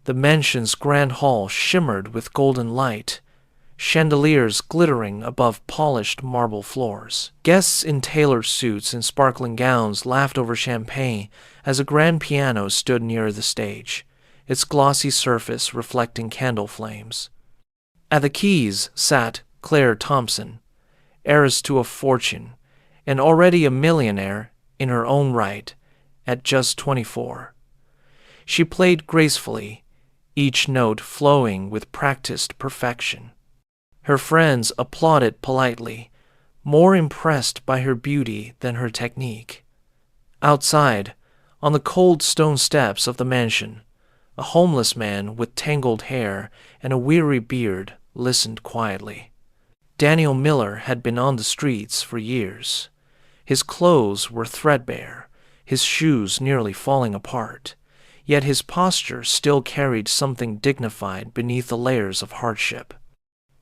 The mansion's grand hall shimmered with golden light, chandeliers glittering above polished marble floors. Guests in tailored suits and sparkling gowns laughed over champagne as a grand piano stood near the stage, its glossy surface reflecting candle flames. At the keys sat Claire Thompson, heiress to a fortune, and already a millionaire in her own right at just 24. She played gracefully, each note flowing with practiced perfection. Her friends applauded politely, more impressed by her beauty than her technique. Outside, on the cold stone steps of the mansion, a homeless man with tangled hair and a weary beard listened quietly. Daniel Miller had been on the streets for years. His clothes were threadbare, his shoes nearly falling apart, yet his posture still carried something dignified beneath the layers of hardship.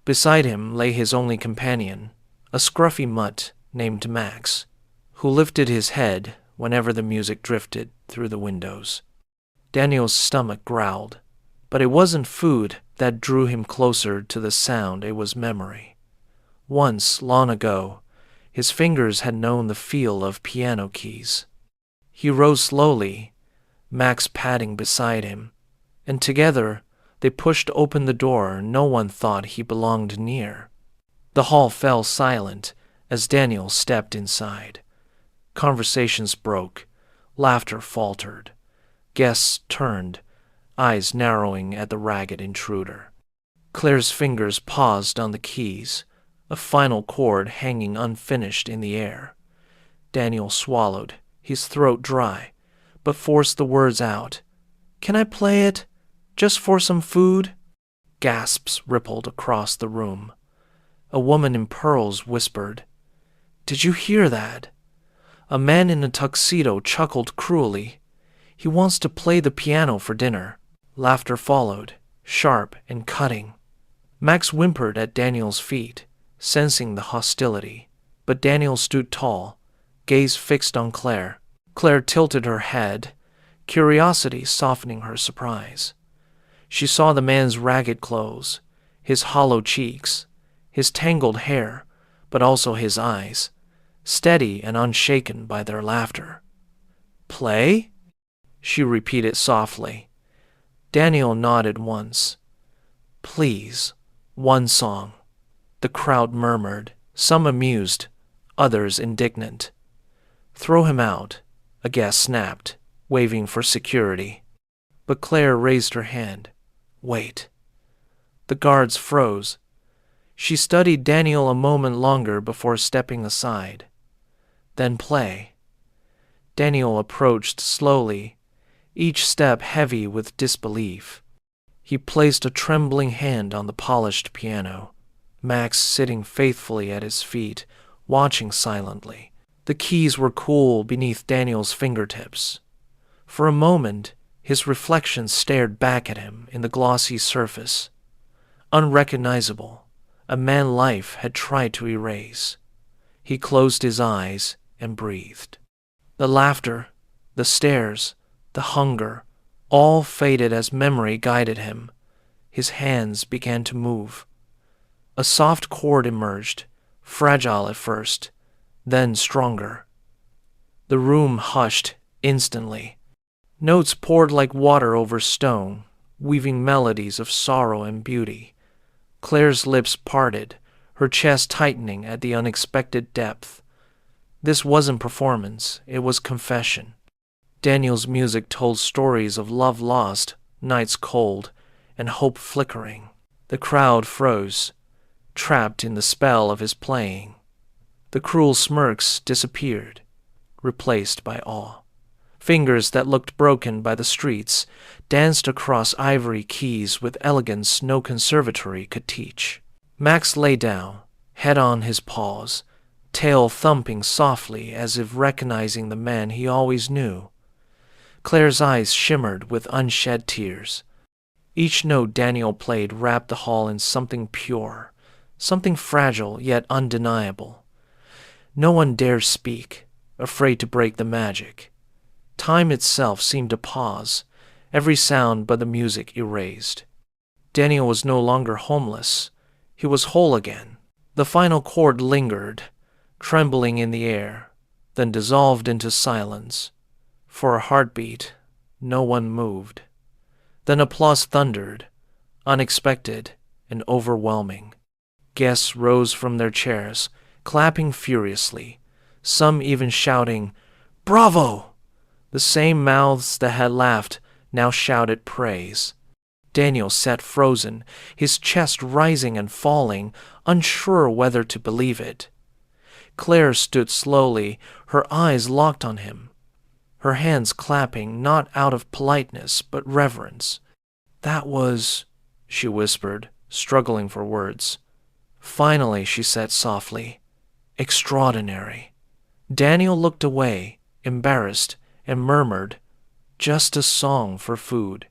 Beside him lay his only companion, a scruffy mutt named Max, who lifted his head whenever the music drifted through the windows. Daniel's stomach growled, but it wasn't food that drew him closer to the sound, it was memory. Once, long ago, his fingers had known the feel of piano keys. He rose slowly, Max padding beside him, and together they pushed open the door no one thought he belonged near. The hall fell silent as Daniel stepped inside. Conversations broke, laughter faltered. Guests turned, eyes narrowing at the ragged intruder. Claire's fingers paused on the keys, a final chord hanging unfinished in the air. Daniel swallowed, his throat dry, but forced the words out. "Can I play it? Just for some food?" Gasps rippled across the room. A woman in pearls whispered, "Did you hear that?" A man in a tuxedo chuckled cruelly. "He wants to play the piano for dinner." Laughter followed, sharp and cutting. Max whimpered at Daniel's feet, sensing the hostility, but Daniel stood tall, gaze fixed on Claire. Claire tilted her head, curiosity softening her surprise. She saw the man's ragged clothes, his hollow cheeks, his tangled hair, but also his eyes, steady and unshaken by their laughter. "Play?" she repeated softly. Daniel nodded once. "Please, one song." The crowd murmured, some amused, others indignant. "Throw him out," a guest snapped, waving for security. But Claire raised her hand. "Wait." The guards froze. She studied Daniel a moment longer before stepping aside. "Then play." Daniel approached slowly, each step heavy with disbelief. He placed a trembling hand on the polished piano, Max sitting faithfully at his feet, watching silently. The keys were cool beneath Daniel's fingertips. For a moment, his reflection stared back at him in the glossy surface. Unrecognizable, a man life had tried to erase. He closed his eyes and breathed. The laughter, the stares, the hunger, all faded as memory guided him. His hands began to move. A soft chord emerged, fragile at first, then stronger. The room hushed instantly. Notes poured like water over stone, weaving melodies of sorrow and beauty. Claire's lips parted, her chest tightening at the unexpected depth. This wasn't performance, it was confession. Daniel's music told stories of love lost, nights cold, and hope flickering. The crowd froze, trapped in the spell of his playing. The cruel smirks disappeared, replaced by awe. Fingers that looked broken by the streets danced across ivory keys with elegance no conservatory could teach. Max lay down, head on his paws, tail thumping softly as if recognizing the man he always knew. Claire's eyes shimmered with unshed tears. Each note Daniel played wrapped the hall in something pure, something fragile yet undeniable. No one dared speak, afraid to break the magic. Time itself seemed to pause, every sound but the music erased. Daniel was no longer homeless. He was whole again. The final chord lingered, trembling in the air, then dissolved into silence. For a heartbeat, no one moved. Then applause thundered, unexpected and overwhelming. Guests rose from their chairs, clapping furiously, some even shouting, "Bravo!" The same mouths that had laughed now shouted praise. Daniel sat frozen, his chest rising and falling, unsure whether to believe it. Claire stood slowly, her eyes locked on him, her hands clapping not out of politeness but reverence. "That was," she whispered, struggling for words. Finally, she said softly, "Extraordinary." Daniel looked away, embarrassed, and murmured, "Just a song for food."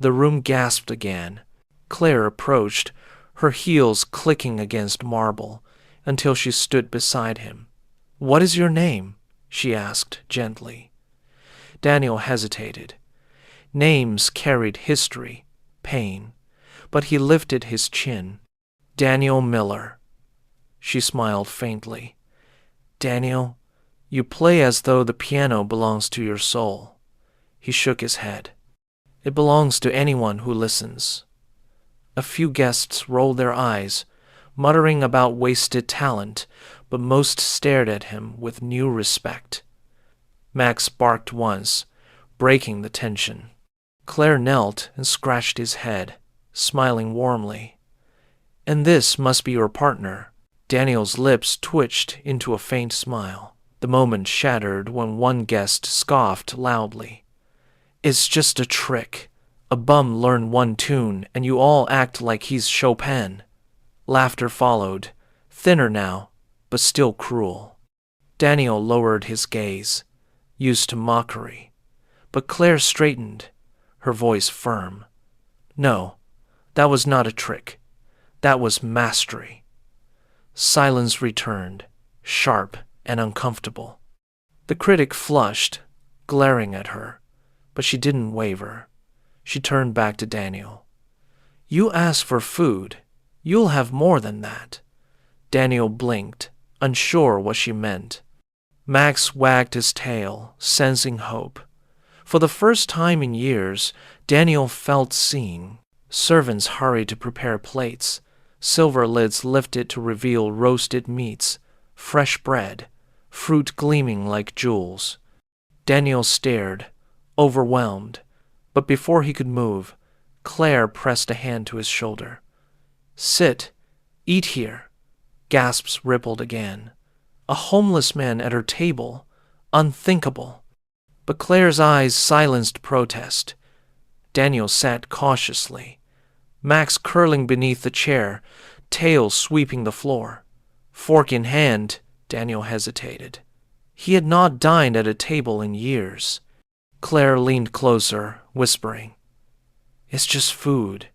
The room gasped again. Claire approached, her heels clicking against marble, until she stood beside him. "What is your name?" she asked gently. Daniel hesitated. Names carried history, pain, but he lifted his chin. "Daniel Miller." She smiled faintly. "Daniel, you play as though the piano belongs to your soul." He shook his head. "It belongs to anyone who listens." A few guests rolled their eyes, muttering about wasted talent, but most stared at him with new respect. Max barked once, breaking the tension. Claire knelt and scratched his head, smiling warmly. "And this must be your partner." Daniel's lips twitched into a faint smile. The moment shattered when one guest scoffed loudly. "It's just a trick. A bum learned one tune and you all act like he's Chopin." Laughter followed, thinner now, but still cruel. Daniel lowered his gaze, used to mockery. But Claire straightened, her voice firm. "No, that was not a trick. That was mastery." Silence returned, sharp and uncomfortable. The critic flushed, glaring at her, but she didn't waver. She turned back to Daniel. "You asked for food. You'll have more than that." Daniel blinked, unsure what she meant. Max wagged his tail, sensing hope. For the first time in years, Daniel felt seen. Servants hurried to prepare plates. Silver lids lifted to reveal roasted meats, fresh bread, fruit gleaming like jewels. Daniel stared, overwhelmed, but before he could move, Claire pressed a hand to his shoulder. "Sit, eat here." Gasps rippled again. A homeless man at her table, unthinkable. But Claire's eyes silenced protest. Daniel sat cautiously, Max curling beneath the chair, tail sweeping the floor. Fork in hand, Daniel hesitated. He had not dined at a table in years. Claire leaned closer, whispering, "It's just food.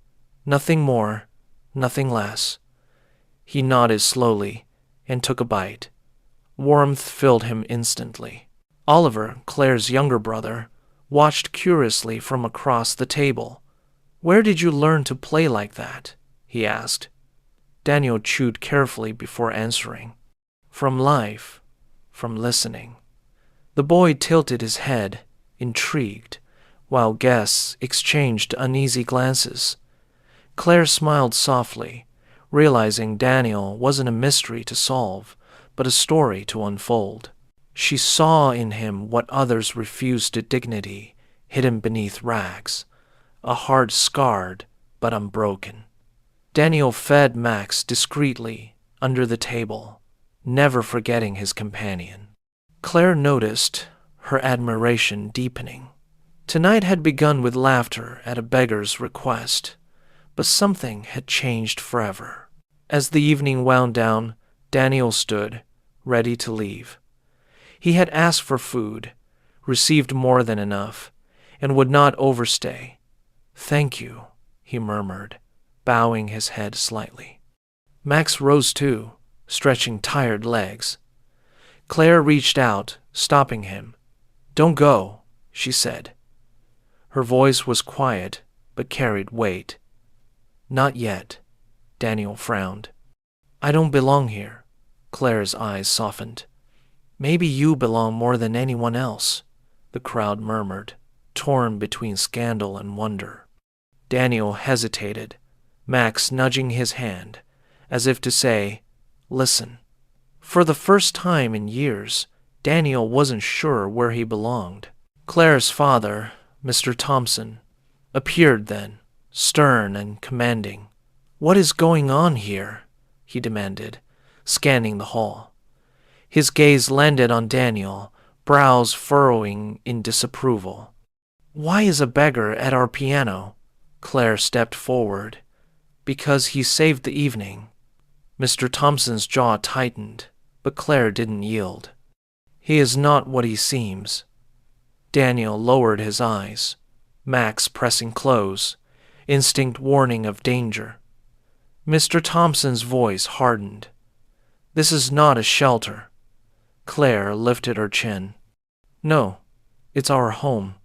Nothing more, nothing less." He nodded slowly and took a bite. Warmth filled him instantly. Oliver, Claire's younger brother, watched curiously from across the table. "Where did you learn to play like that?" he asked. Daniel chewed carefully before answering. "From life, from listening." The boy tilted his head, intrigued, while guests exchanged uneasy glances. Claire smiled softly, realizing Daniel wasn't a mystery to solve, but a story to unfold. She saw in him what others refused to dignity, hidden beneath rags, a heart scarred but unbroken. Daniel fed Max discreetly under the table, never forgetting his companion. Claire noticed, her admiration deepening. Tonight had begun with laughter at a beggar's request, but something had changed forever. As the evening wound down, Daniel stood, ready to leave. He had asked for food, received more than enough, and would not overstay. "Thank you," he murmured, bowing his head slightly. Max rose too, stretching tired legs. Claire reached out, stopping him. "Don't go," she said. Her voice was quiet, but carried weight. Not yet. Daniel frowned. I don't belong here. Claire's eyes softened. Maybe you belong more than anyone else, the crowd murmured, torn between scandal and wonder. Daniel hesitated, Max nudging his hand, as if to say, listen. For the first time in years, Daniel wasn't sure where he belonged. Claire's father, Mr. Thompson, appeared then, stern and commanding. What is going on here? He demanded, scanning the hall. His gaze landed on Daniel, brows furrowing in disapproval. Why is a beggar at our piano? Claire stepped forward. Because he saved the evening. Mr. Thompson's jaw tightened, but Claire didn't yield. He is not what he seems. Daniel lowered his eyes, Max pressing close, instinct warning of danger. Mr. Thompson's voice hardened. This is not a shelter. Claire lifted her chin. No, it's our home,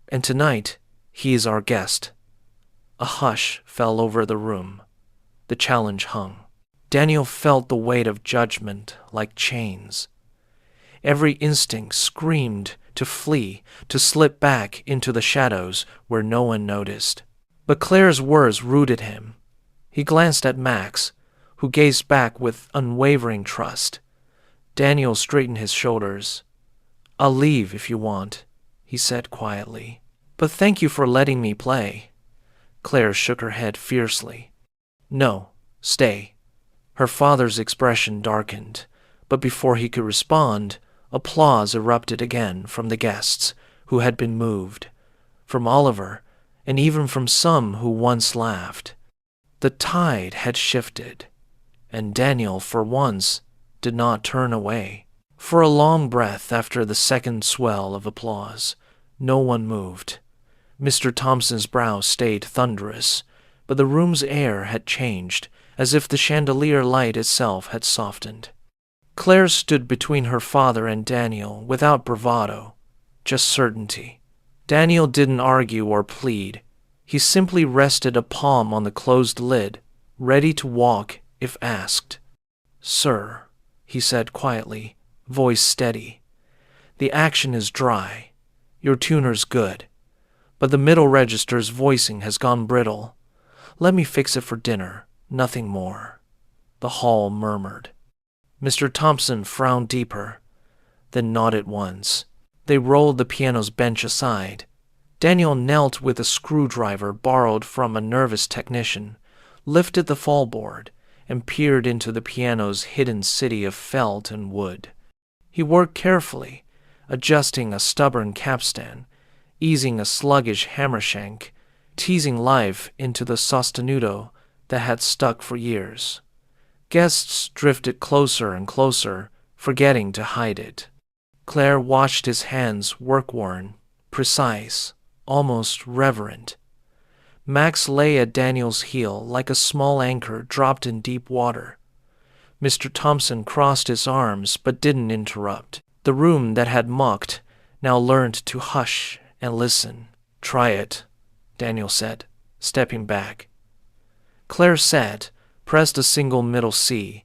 and tonight he is our guest. A hush fell over the room. The challenge hung. Daniel felt the weight of judgment like chains. Every instinct screamed to flee, to slip back into the shadows where no one noticed. But Claire's words rooted him. He glanced at Max, who gazed back with unwavering trust. Daniel straightened his shoulders. I'll leave if you want, he said quietly. But thank you for letting me play. Claire shook her head fiercely. No, stay. Her father's expression darkened, but before he could respond, applause erupted again from the guests who had been moved, from Oliver, and even from some who once laughed. The tide had shifted, and Daniel, for once, did not turn away. For a long breath after the second swell of applause, no one moved. Mr. Thompson's brow stayed thunderous, but the room's air had changed, as if the chandelier light itself had softened. Claire stood between her father and Daniel without bravado, just certainty. Daniel didn't argue or plead. He simply rested a palm on the closed lid, ready to walk if asked. Sir, he said quietly, voice steady, the action is dry. Your tuner's good, but the middle register's voicing has gone brittle. Let me fix it for dinner, nothing more. The hall murmured. Mr. Thompson frowned deeper, then nodded once. They rolled the piano's bench aside. Daniel knelt with a screwdriver borrowed from a nervous technician, lifted the fallboard, and peered into the piano's hidden city of felt and wood. He worked carefully, adjusting a stubborn capstan, easing a sluggish hammershank, teasing life into the sostenuto that had stuck for years. Guests drifted closer and closer, forgetting to hide it. Claire watched his hands work-worn, precise, almost reverent. Max lay at Daniel's heel like a small anchor dropped in deep water. Mr. Thompson crossed his arms but didn't interrupt. The room that had mocked now learned to hush and listen. Try it, Daniel said, stepping back. Claire sat, pressed a single middle C,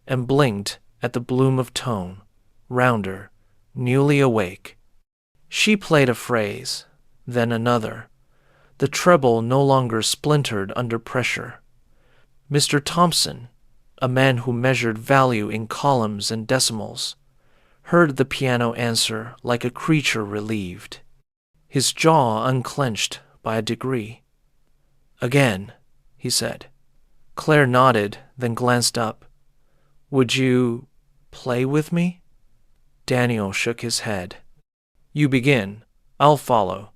and blinked at the bloom of tone, rounder, newly awake. She played a phrase, then another. The treble no longer splintered under pressure. Mr. Thompson, a man who measured value in columns and decimals, heard the piano answer like a creature relieved. His jaw unclenched by a degree. Again, he said. Claire nodded, then glanced up. Would you play with me? Daniel shook his head. You begin. I'll follow.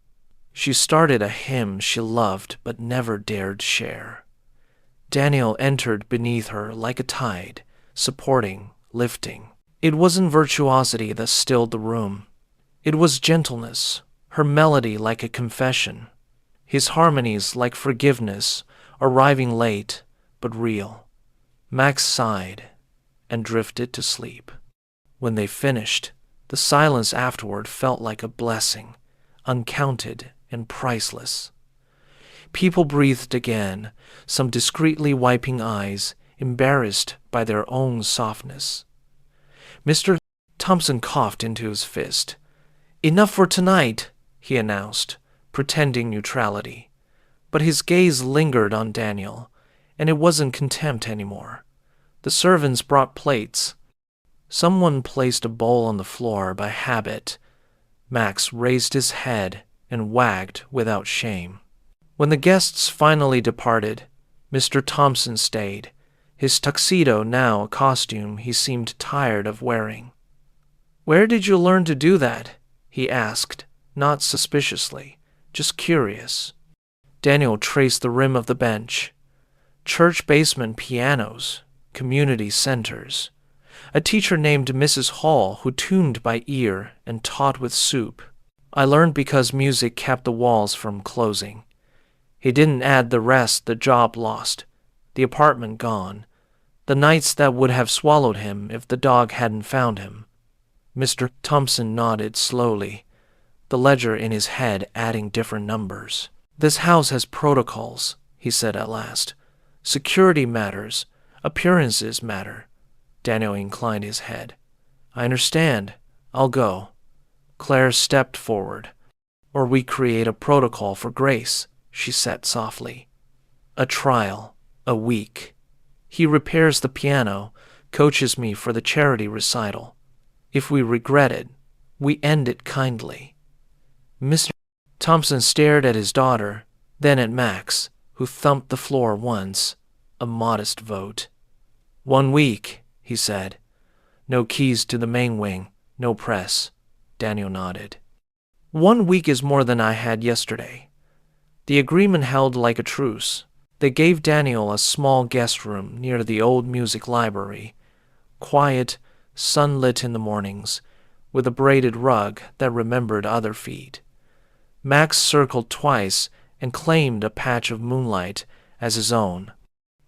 She started a hymn she loved but never dared share. Daniel entered beneath her like a tide, supporting, lifting. It wasn't virtuosity that stilled the room. It was gentleness, her melody like a confession, his harmonies like forgiveness, arriving late but real. Max sighed and drifted to sleep. When they finished, the silence afterward felt like a blessing, uncounted and priceless. People breathed again, some discreetly wiping eyes, embarrassed by their own softness. Mr. Thompson coughed into his fist. "Enough for tonight," he announced, pretending neutrality. But his gaze lingered on Daniel, and it wasn't contempt anymore. The servants brought plates. Someone placed a bowl on the floor by habit. Max raised his head and wagged without shame. When the guests finally departed, Mr. Thompson stayed, his tuxedo now a costume he seemed tired of wearing. "Where did you learn to do that?" he asked, not suspiciously, just curious. Daniel traced the rim of the bench. Church basement pianos, community centers. A teacher named Mrs. Hall who tuned by ear and taught with soup. I learned because music kept the walls from closing. He didn't add the rest, the job lost, the apartment gone, the nights that would have swallowed him if the dog hadn't found him. Mr. Thompson nodded slowly, the ledger in his head adding different numbers. "This house has protocols," he said at last. "Security matters. Appearances matter." Daniel inclined his head. "I understand. I'll go." Claire stepped forward. "Or we create a protocol for Grace," she said softly. "A trial. A week. He repairs the piano, coaches me for the charity recital. If we regret it, we end it kindly." Mr. Thompson stared at his daughter, then at Max, who thumped the floor once, a modest vote. "1 week," he said. "No keys to the main wing, no press." Daniel nodded. 1 week is more than I had yesterday." The agreement held like a truce. They gave Daniel a small guest room near the old music library, quiet, sunlit in the mornings, with a braided rug that remembered other feet. Max circled twice and claimed a patch of moonlight as his own.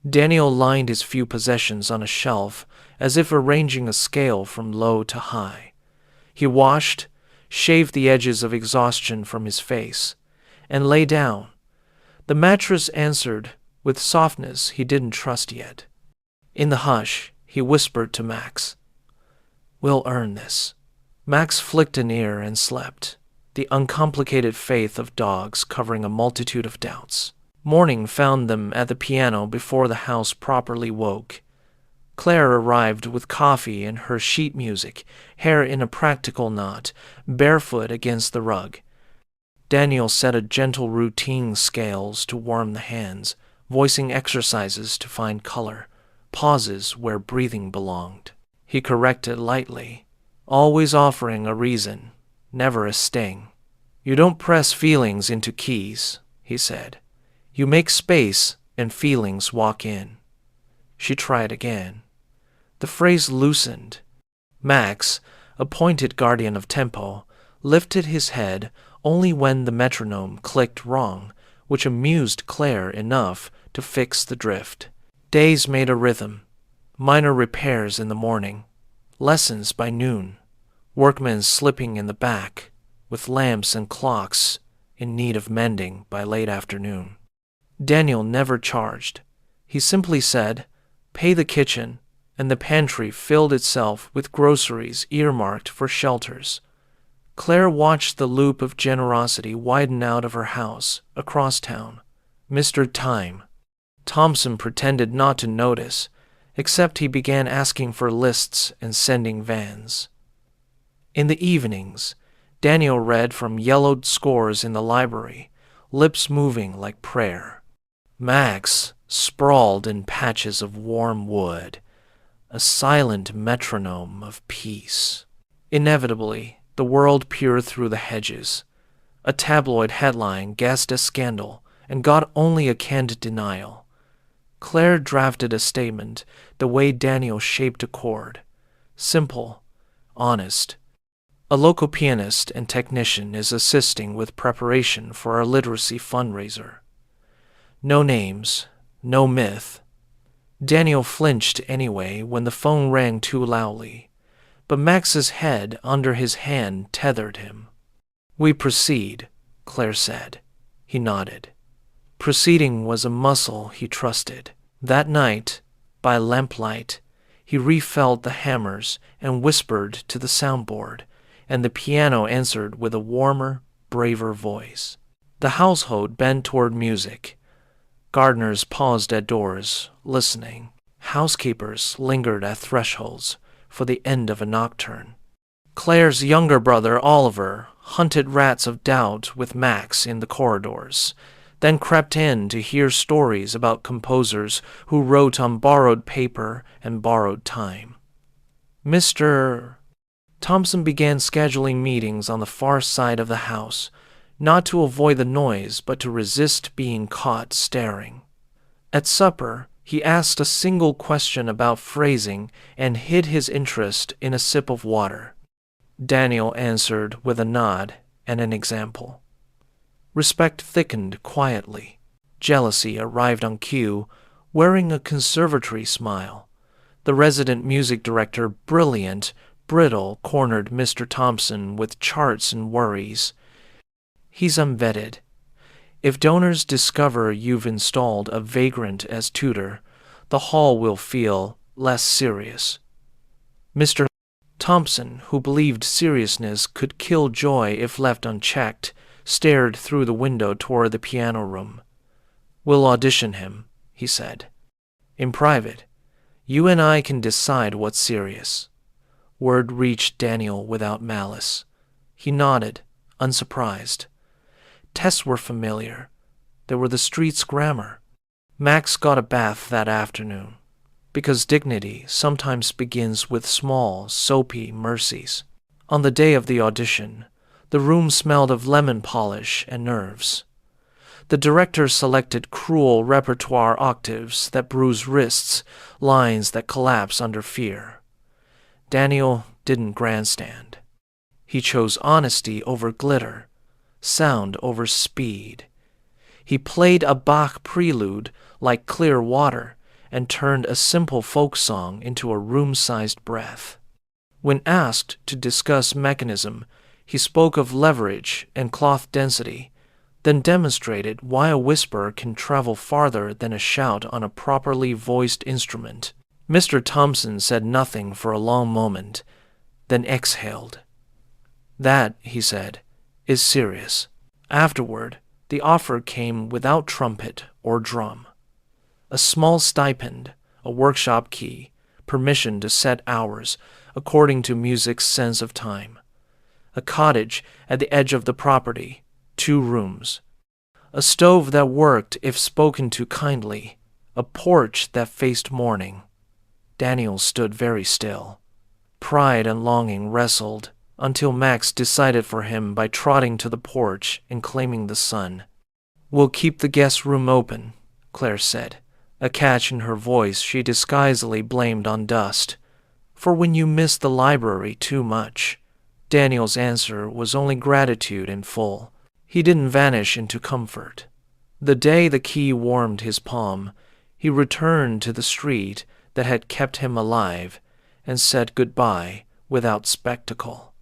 Daniel lined his few possessions on a shelf as if arranging a scale from low to high. He washed, shaved the edges of exhaustion from his face, and lay down. The mattress answered with softness he didn't trust yet. In the hush, he whispered to Max, "We'll earn this." Max flicked an ear and slept, the uncomplicated faith of dogs covering a multitude of doubts. Morning found them at the piano before the house properly woke. Claire arrived with coffee and her sheet music, hair in a practical knot, barefoot against the rug. Daniel set a gentle routine scales to warm the hands, voicing exercises to find color, pauses where breathing belonged. He corrected lightly, always offering a reason, never a sting. "You don't press feelings into keys," he said. "You make space and feelings walk in." She tried again. The phrase loosened. Max, appointed guardian of tempo, lifted his head only when the metronome clicked wrong, which amused Claire enough to fix the drift. Days made a rhythm. Minor repairs in the morning. Lessons by noon. Workmen slipping in the back, with lamps and clocks in need of mending by late afternoon. Daniel never charged. He simply said, "Pay the kitchen," and the pantry filled itself with groceries earmarked for shelters. Claire watched the loop of generosity widen out of her house, across town. Mr. Time. Thompson pretended not to notice, except he began asking for lists and sending vans. In the evenings, Daniel read from yellowed scores in the library, lips moving like prayer. Max sprawled in patches of warm wood, a silent metronome of peace. Inevitably, the world peered through the hedges. A tabloid headline guessed a scandal and got only a canned denial. Claire drafted a statement the way Daniel shaped a chord. Simple, honest. A local pianist and technician is assisting with preparation for our literacy fundraiser. No names, no myth. Daniel flinched anyway when the phone rang too loudly, but Max's head under his hand tethered him. "We proceed," Claire said. He nodded. Proceeding was a muscle he trusted. That night, by lamplight, he refelled the hammers and whispered to the soundboard, and the piano answered with a warmer, braver voice. The household bent toward music. Gardeners paused at doors, listening. Housekeepers lingered at thresholds for the end of a nocturne. Claire's younger brother, Oliver, hunted rats of doubt with Max in the corridors, then crept in to hear stories about composers who wrote on borrowed paper and borrowed time. Mr. Thompson began scheduling meetings on the far side of the house, not to avoid the noise, but to resist being caught staring. At supper, he asked a single question about phrasing and hid his interest in a sip of water. Daniel answered with a nod and an example. Respect thickened quietly. Jealousy arrived on cue, wearing a conservatory smile. The resident music director, brilliant, brittle, cornered Mr. Thompson with charts and worries. He's unvetted. If donors discover you've installed a vagrant as tutor, the hall will feel less serious. Mr. Thompson, who believed seriousness could kill joy if left unchecked, stared through the window toward the piano room. We'll audition him, he said. In private, you and I can decide what's serious. Word reached Daniel without malice. He nodded, unsurprised. Tests were familiar. They were the street's grammar. Max got a bath that afternoon, because dignity sometimes begins with small, soapy mercies. On the day of the audition, the room smelled of lemon polish and nerves. The director selected cruel repertoire octaves that bruise wrists, lines that collapse under fear. Daniel didn't grandstand. He chose honesty over glitter, sound over speed. He played a Bach prelude like clear water and turned a simple folk song into a room-sized breath. When asked to discuss mechanism, he spoke of leverage and cloth density, then demonstrated why a whisper can travel farther than a shout on a properly voiced instrument. Mr. Thompson said nothing for a long moment, then exhaled. That, he said, is serious. Afterward, the offer came without trumpet or drum. A small stipend, a workshop key, permission to set hours according to music's sense of time. A cottage at the edge of the property, 2 rooms. A stove that worked if spoken to kindly, a porch that faced morning. Daniel stood very still. Pride and longing wrestled until Max decided for him by trotting to the porch and claiming the sun. We'll keep the guest room open, Claire said, a catch in her voice she disguisedly blamed on dust. For when you miss the library too much. Daniel's answer was only gratitude in full. He didn't vanish into comfort. The day the key warmed his palm, he returned to the street that had kept him alive and said goodbye without spectacle.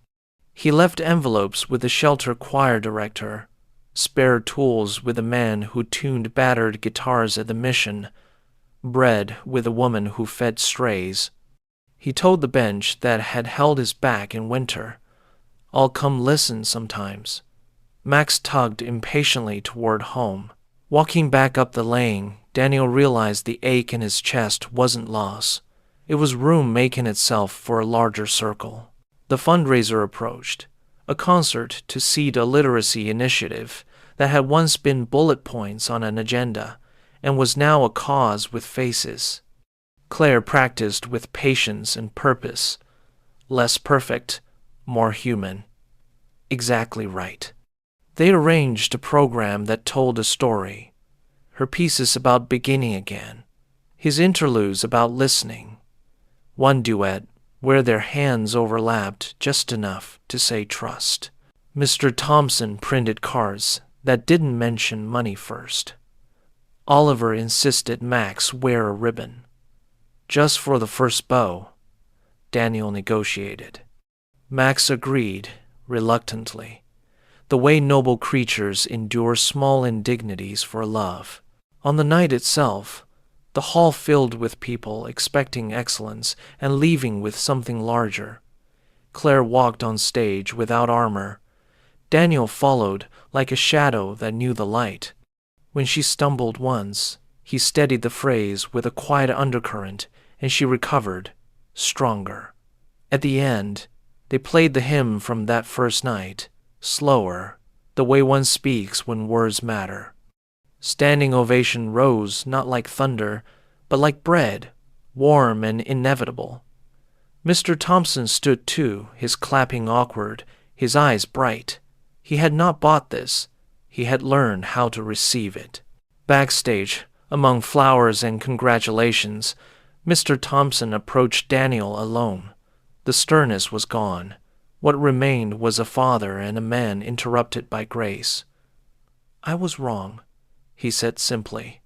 He left envelopes with the shelter choir director, spare tools with the man who tuned battered guitars at the mission, bread with the woman who fed strays. He told the bench that had held his back in winter, I'll come listen sometimes. Max tugged impatiently toward home. Walking back up the lane, Daniel realized the ache in his chest wasn't loss. It was room making itself for a larger circle. The fundraiser approached, a concert to seed a literacy initiative that had once been bullet points on an agenda and was now a cause with faces. Claire practiced with patience and purpose. Less perfect, more human. Exactly right. They arranged a program that told a story. Her pieces about beginning again. His interludes about listening. One duet where their hands overlapped just enough to say trust. Mr. Thompson printed cards that didn't mention money first. Oliver insisted Max wear a ribbon. Just for the first bow, Daniel negotiated. Max agreed, reluctantly. the way noble creatures endure small indignities for love. On the night itself, the hall filled with people expecting excellence and leaving with something larger. Claire walked on stage without armor. Daniel followed like a shadow that knew the light. When she stumbled once, he steadied the phrase with a quiet undercurrent, and she recovered, stronger. At the end, they played the hymn from that first night, slower, the way one speaks when words matter. Standing ovation rose not like thunder, but like bread, warm and inevitable. Mr. Thompson stood too, his clapping awkward, his eyes bright. He had not bought this. He had learned how to receive it. Backstage, among flowers and congratulations, Mr. Thompson approached Daniel alone. The sternness was gone. What remained was a father and a man interrupted by grace. "I was wrong," he said simply,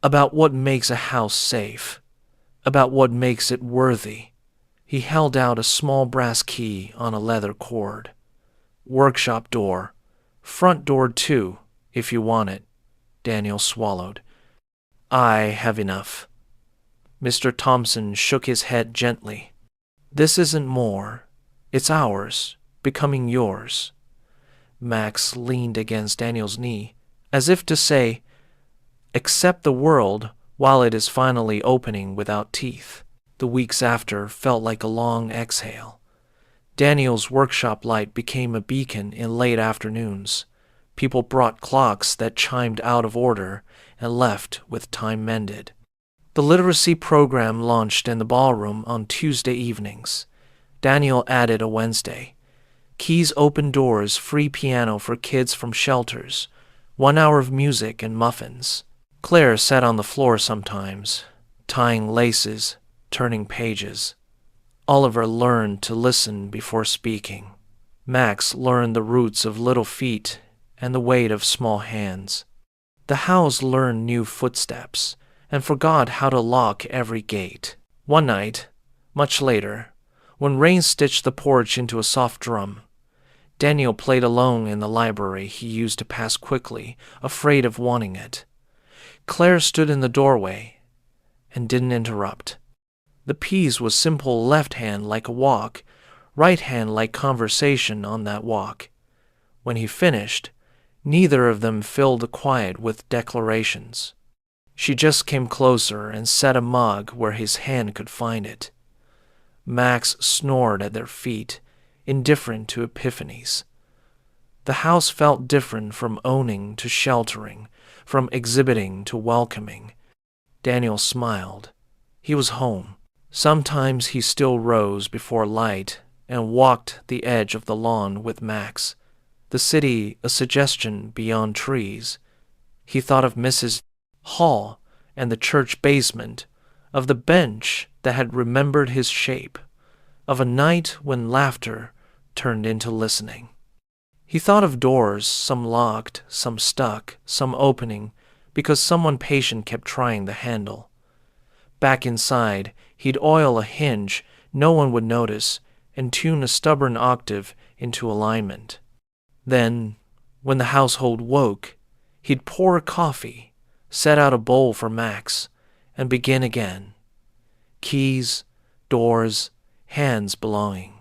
"about what makes a house safe, about what makes it worthy." He held out a small brass key on a leather cord. "Workshop door. Front door too, if you want it." Daniel swallowed. "I have enough." Mr. Thompson shook his head gently. "This isn't more. It's ours, becoming yours." Max leaned against Daniel's knee, as if to say, "Accept the world while it is finally opening without teeth." The weeks after felt like a long exhale. Daniel's workshop light became a beacon in late afternoons. People brought clocks that chimed out of order and left with time mended. The literacy program launched in the ballroom on Tuesday evenings. Daniel added a Wednesday. Keys open doors, free piano for kids from shelters, 1 hour of music and muffins. Claire sat on the floor sometimes, tying laces, turning pages. Oliver learned to listen before speaking. Max learned the roots of little feet and the weight of small hands. The house learned new footsteps and forgot how to lock every gate. One night, much later, when rain stitched the porch into a soft drum, Daniel played alone in the library he used to pass quickly, afraid of wanting it. Claire stood in the doorway and didn't interrupt. The piece was simple left hand like a walk, right hand like conversation on that walk. When he finished, neither of them filled the quiet with declarations. She just came closer and set a mug where his hand could find it. Max snored at their feet, indifferent to epiphanies. The house felt different from owning to sheltering, from exhibiting to welcoming. Daniel smiled. He was home. Sometimes he still rose before light and walked the edge of the lawn with Max, the city a suggestion beyond trees. He thought of Mrs. Hall and the church basement, of the bench that had remembered his shape, of a night when laughter turned into listening. He thought of doors, some locked, some stuck, some opening, because someone patient kept trying the handle. Back inside, he'd oil a hinge no one would notice and tune a stubborn octave into alignment. Then, when the household woke, he'd pour a coffee, set out a bowl for Max, and begin again. Keys, doors, hands belonging.